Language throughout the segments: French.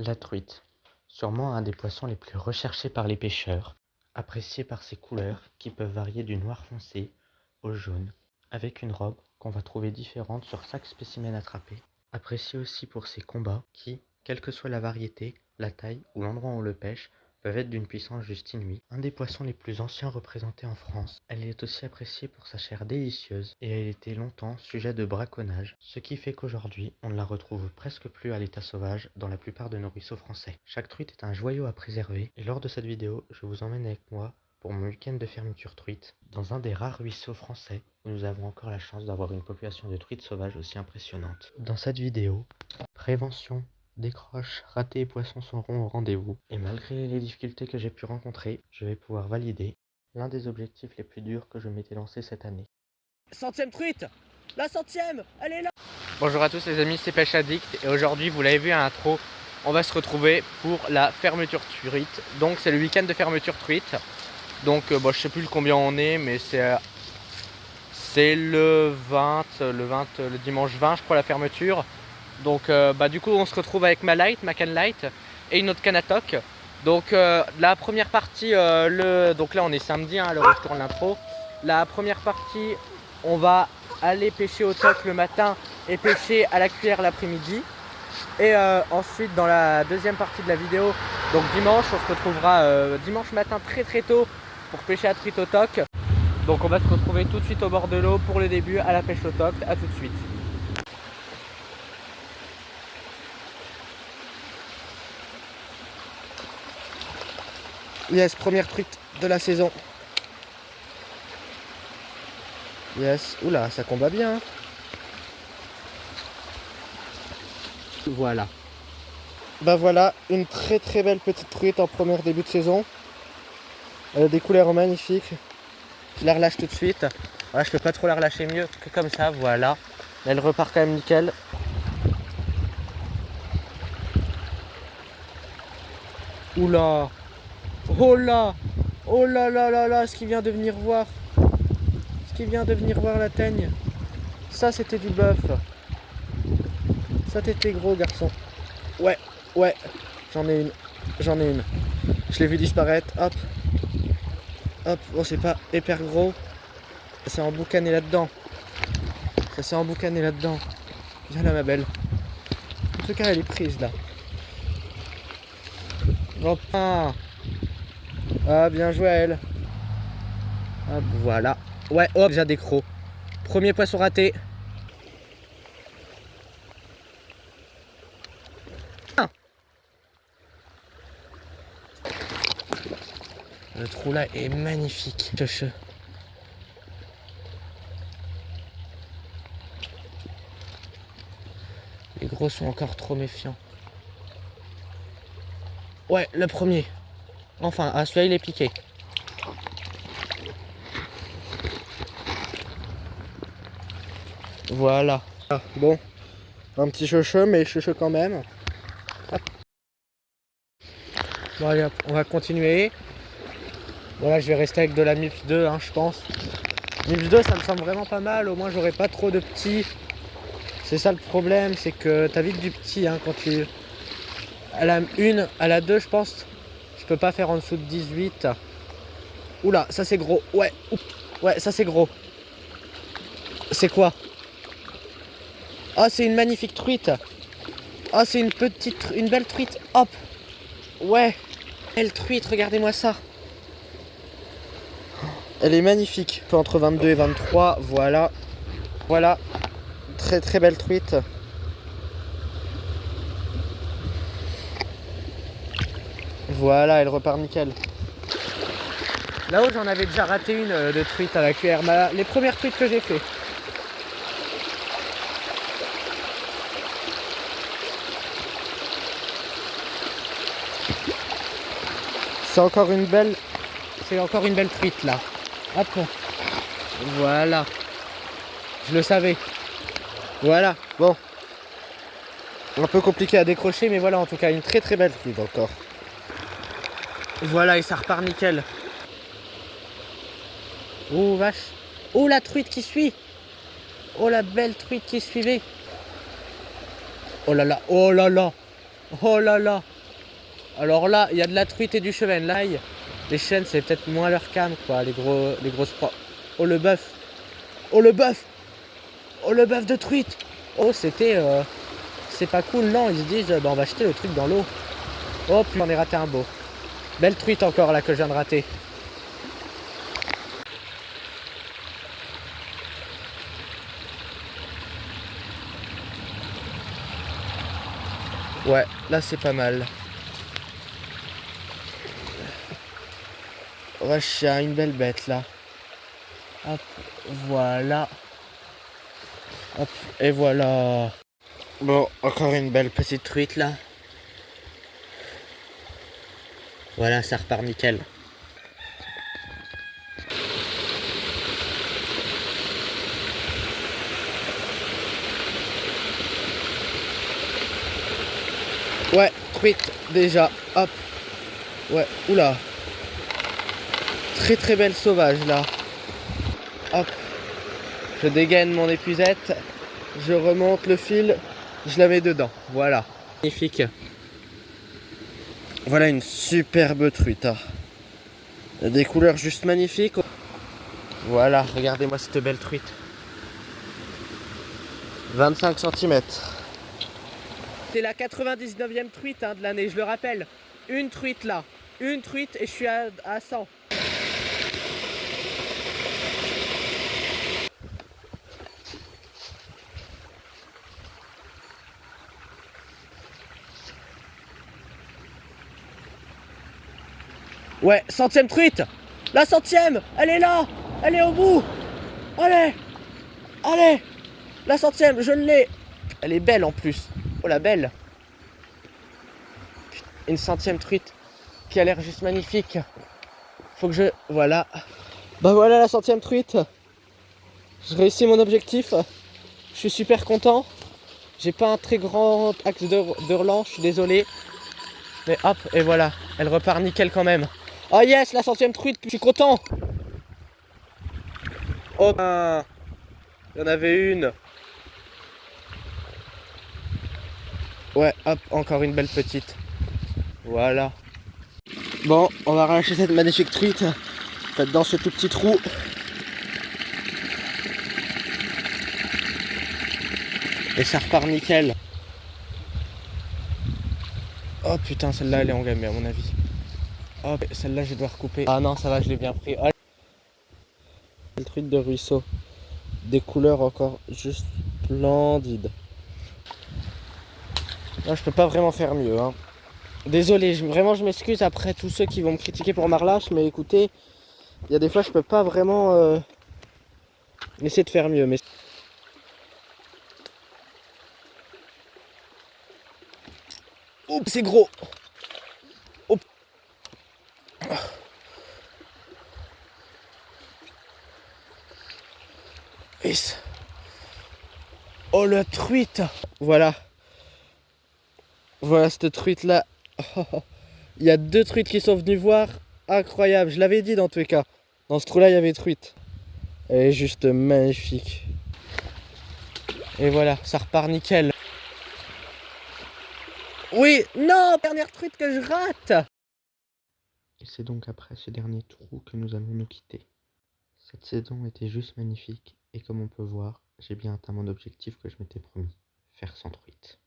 La truite, sûrement un des poissons les plus recherchés par les pêcheurs, apprécié par ses couleurs qui peuvent varier du noir foncé au jaune, avec une robe qu'on va trouver différente sur chaque spécimen attrapé, apprécié aussi pour ses combats qui, quelle que soit la variété, la taille ou l'endroit où on le pêche, peuvent être d'une puissance juste inouïe. Un des poissons les plus anciens représentés en France, elle est aussi appréciée pour sa chair délicieuse et elle était longtemps sujet de braconnage, ce qui fait qu'aujourd'hui on ne la retrouve presque plus à l'état sauvage dans la plupart de nos ruisseaux français. Chaque truite est un joyau à préserver et lors de cette vidéo, je vous emmène avec moi pour mon week-end de fermeture truite, dans un des rares ruisseaux français où nous avons encore la chance d'avoir une population de truites sauvages aussi impressionnante. Dans cette vidéo, prévention, décroche, raté et poissons seront au rendez-vous. Et malgré les difficultés que j'ai pu rencontrer, je vais pouvoir valider l'un des objectifs les plus durs que je m'étais lancé cette année. 100e truite, la 100e, elle est là. Bonjour à tous les amis, c'est Pêche Addict et aujourd'hui, vous l'avez vu à l'intro, on va se retrouver pour la fermeture truite. Donc c'est le week-end de fermeture truite. Donc je sais plus combien on est, mais c'est le dimanche 20 je crois la fermeture. Donc du coup on se retrouve avec ma canne light et une autre canne à toc. Donc la première partie, donc là on est samedi à l'heure où je tourne l'intro. La première partie, on va aller pêcher au toc le matin et pêcher à la cuillère l'après-midi. Et ensuite dans la deuxième partie de la vidéo, donc dimanche, on se retrouvera dimanche matin très tôt pour pêcher à truite au toc. Donc on va se retrouver tout de suite au bord de l'eau pour le début à la pêche au toc. À tout de suite. Yes, première truite de la saison. Yes, oula, ça combat bien. Voilà. Voilà, une très belle petite truite en première début de saison. Elle a des couleurs magnifiques. Je la relâche tout de suite. Voilà, je peux pas trop la relâcher mieux que comme ça, voilà. Elle repart quand même nickel. Oula. Oh là. Oh là là là là, ce qui vient de venir voir. Ce qui vient de venir voir la teigne. Ça c'était du bœuf. Ça t'était gros garçon. Ouais, j'en ai une. Je l'ai vu disparaître, hop. Hop, oh c'est pas hyper gros. Ça s'est emboucané là-dedans. Viens là ma belle. En tout cas elle est prise là. Hop. Ah bien joué à elle. Hop, voilà. Ouais, hop, déjà des crocs. Premier poisson raté. Le trou là est magnifique. Les gros sont encore trop méfiants. Ouais, le premier. Enfin, celui-là il est piqué. Voilà. Ah, bon, un petit cheveu, mais cheveu quand même. Hop. Bon allez hop, on va continuer. Voilà, je vais rester avec de la MIPS 2, je pense. MIPS 2, ça me semble vraiment pas mal. Au moins, j'aurai pas trop de petits. C'est ça le problème, c'est que t'as vite du petit quand tu... À la 1, à la 2, je pense, je peux pas faire en dessous de 18. Oula, ça c'est gros. Ouais, ça c'est gros. C'est quoi? Ah, c'est une magnifique truite. Ah, c'est une belle truite. Hop. Ouais. Belle truite, regardez-moi ça. Elle est magnifique. Entre 22 et 23, voilà. Voilà. Très belle truite. Voilà, elle repart nickel. Là-haut, j'en avais déjà raté une de truite à la cuillère. Les premières truites que j'ai fait. C'est encore une belle truite là. Hop. Voilà. Je le savais. Voilà. Bon. Un peu compliqué à décrocher, mais voilà, en tout cas, une très belle truite encore. Voilà, et ça repart nickel. Oh vache. Oh la truite qui suit. Oh la belle truite qui suivait. Oh là là. Oh là là. Oh là là. Alors là, il y a de la truite et du chevenne. Là, les chênes, c'est peut-être moins leur cam, quoi. Les grosses proies. Oh, le bœuf. Oh, le bœuf. Oh, le bœuf de truite. Oh, c'était... c'est pas cool, non. Ils se disent, bah, on va jeter le truc dans l'eau. Oh, puis j'en ai raté un beau. Belle truite encore, là, que je viens de rater. Ouais, là, c'est pas mal. Wesh, il y a une belle bête, là. Hop, voilà. Hop, et voilà. Bon, encore une belle petite truite là. Voilà, ça repart nickel. Ouais, truite déjà. Hop. Ouais, oula. Très très belle sauvage là. Hop. Je dégaine mon épuisette. Je remonte le fil. Je la mets dedans. Voilà. Magnifique. Voilà une superbe truite. Hein. Des couleurs juste magnifiques. Voilà, regardez-moi cette belle truite. 25 cm. C'est la 99e truite de l'année, je le rappelle. Une truite là. Une truite et je suis à 100. Ouais, 100e truite. La 100e, elle est là. Elle est au bout. Allez. Allez. La 100e, je l'ai. Elle est belle en plus. Oh la belle. Une 100e truite qui a l'air juste magnifique. Faut que je... Voilà. Bah voilà la 100e truite. Je réussis mon objectif. Je suis super content. J'ai pas un très grand axe de relance, je suis désolé. Mais hop, et voilà. Elle repart nickel quand même. Oh yes, la 100e truite, je suis content. Oh ben, il y en avait une. Ouais, hop, encore une belle petite. Voilà. Bon, on va arracher cette magnifique truite. Faites dans ce tout petit trou. Et ça repart nickel. Oh putain, celle-là elle est engamée à mon avis. Oh, celle-là je dois recouper. Ah non, ça va, je l'ai bien pris. Oh. Le truite de ruisseau. Des couleurs encore juste splendides. Là, je peux pas vraiment faire mieux. Hein. Désolé, vraiment je m'excuse après tous ceux qui vont me critiquer pour ma relâche, mais écoutez, il y a des fois je peux pas vraiment essayer de faire mieux. Mais... Oups, c'est gros. Oups. Yes. Oh la truite. Voilà. Voilà cette truite là. Il y a 2 truites qui sont venues voir. Incroyable, je l'avais dit dans tous les cas. Dans ce trou là il y avait truite. Elle est juste magnifique. Et voilà, ça repart nickel. Oui, non, dernière truite que je rate. Et c'est donc après ce dernier trou que nous allons nous quitter. Cette saison était juste magnifique et comme on peut voir, j'ai bien atteint mon objectif que je m'étais promis, faire 100 truites.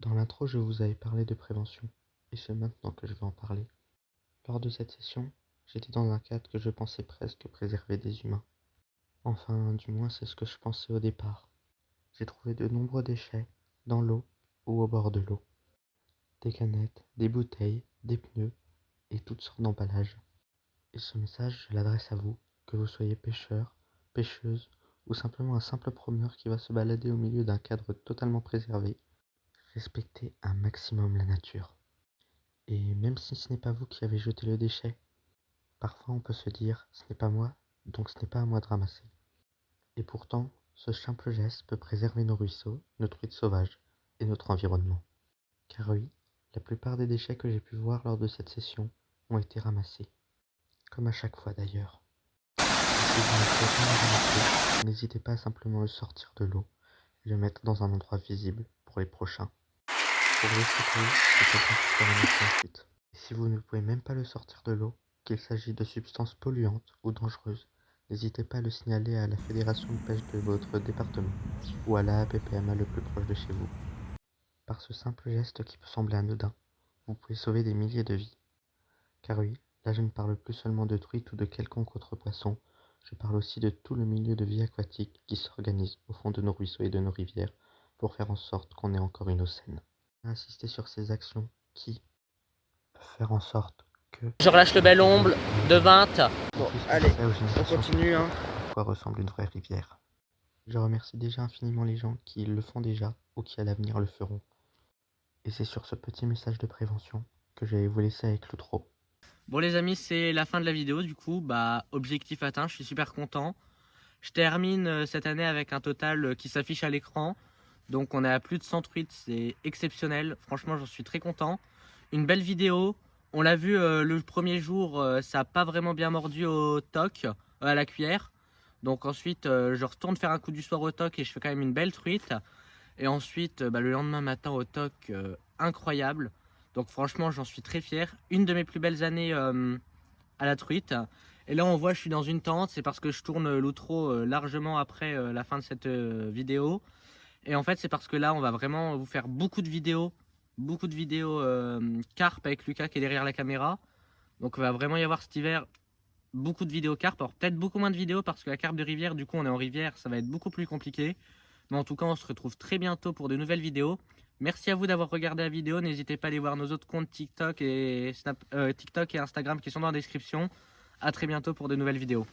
Dans l'intro, je vous avais parlé de prévention et c'est maintenant que je vais en parler. Lors de cette session, j'étais dans un cadre que je pensais presque préserver des humains. Enfin, du moins c'est ce que je pensais au départ. J'ai trouvé de nombreux déchets dans l'eau ou au bord de l'eau. Des canettes, des bouteilles, des pneus et toutes sortes d'emballages. Et ce message, je l'adresse à vous, que vous soyez pêcheur, pêcheuse ou simplement un simple promeneur qui va se balader au milieu d'un cadre totalement préservé. Respectez un maximum la nature. Et même si ce n'est pas vous qui avez jeté le déchet, parfois on peut se dire ce n'est pas moi, donc ce n'est pas à moi de ramasser. Et pourtant, ce simple geste peut préserver nos ruisseaux, nos truites sauvages et notre environnement. Car oui, la plupart des déchets que j'ai pu voir lors de cette session ont été ramassés. Comme à chaque fois d'ailleurs. Et si vous ne pouvez pas le ramasser, n'hésitez pas à simplement le sortir de l'eau et le mettre dans un endroit visible pour les prochains. Pour le secouer, c'est quelqu'un qui se remercie ensuite. Et si vous ne pouvez même pas le sortir de l'eau, qu'il s'agit de substances polluantes ou dangereuses, n'hésitez pas à le signaler à la fédération de pêche de votre département ou à la APPMA le plus proche de chez vous. Par ce simple geste qui peut sembler anodin, vous pouvez sauver des milliers de vies. Car oui, là je ne parle plus seulement de truites ou de quelconque autre poisson, je parle aussi de tout le milieu de vie aquatique qui s'organise au fond de nos ruisseaux et de nos rivières pour faire en sorte qu'on ait encore une eau saine. Insister sur ces actions qui peuvent faire en sorte que... Je relâche le bel omble de 20. Bon, allez, on continue. À quoi ressemble une vraie rivière. Je remercie déjà infiniment les gens qui le font déjà ou qui à l'avenir le feront. Et c'est sur ce petit message de prévention que je vais vous laisser avec l'outro. Bon les amis, c'est la fin de la vidéo du coup, objectif atteint, je suis super content. Je termine cette année avec un total qui s'affiche à l'écran. Donc on est à plus de 100 tweets, c'est exceptionnel, franchement j'en suis très content. Une belle vidéo, on l'a vu le premier jour, ça n'a pas vraiment bien mordu au toc, à la cuillère. Donc ensuite je retourne faire un coup du soir au toc et je fais quand même une belle truite. Et ensuite le lendemain matin au toc, incroyable. Donc franchement j'en suis très fier. Une de mes plus belles années à la truite. Et là on voit je suis dans une tente, c'est parce que je tourne l'outro largement après la fin de cette vidéo. Et en fait c'est parce que là on va vraiment vous faire beaucoup de vidéos carpe avec Lucas qui est derrière la caméra. Donc il va vraiment y avoir cet hiver beaucoup de vidéos carpe. Alors peut-être beaucoup moins de vidéos parce que la carpe de rivière, du coup on est en rivière, ça va être beaucoup plus compliqué. Mais en tout cas on se retrouve très bientôt pour de nouvelles vidéos. Merci à vous d'avoir regardé la vidéo, n'hésitez pas à aller voir nos autres comptes TikTok et Instagram qui sont dans la description. A très bientôt pour de nouvelles vidéos.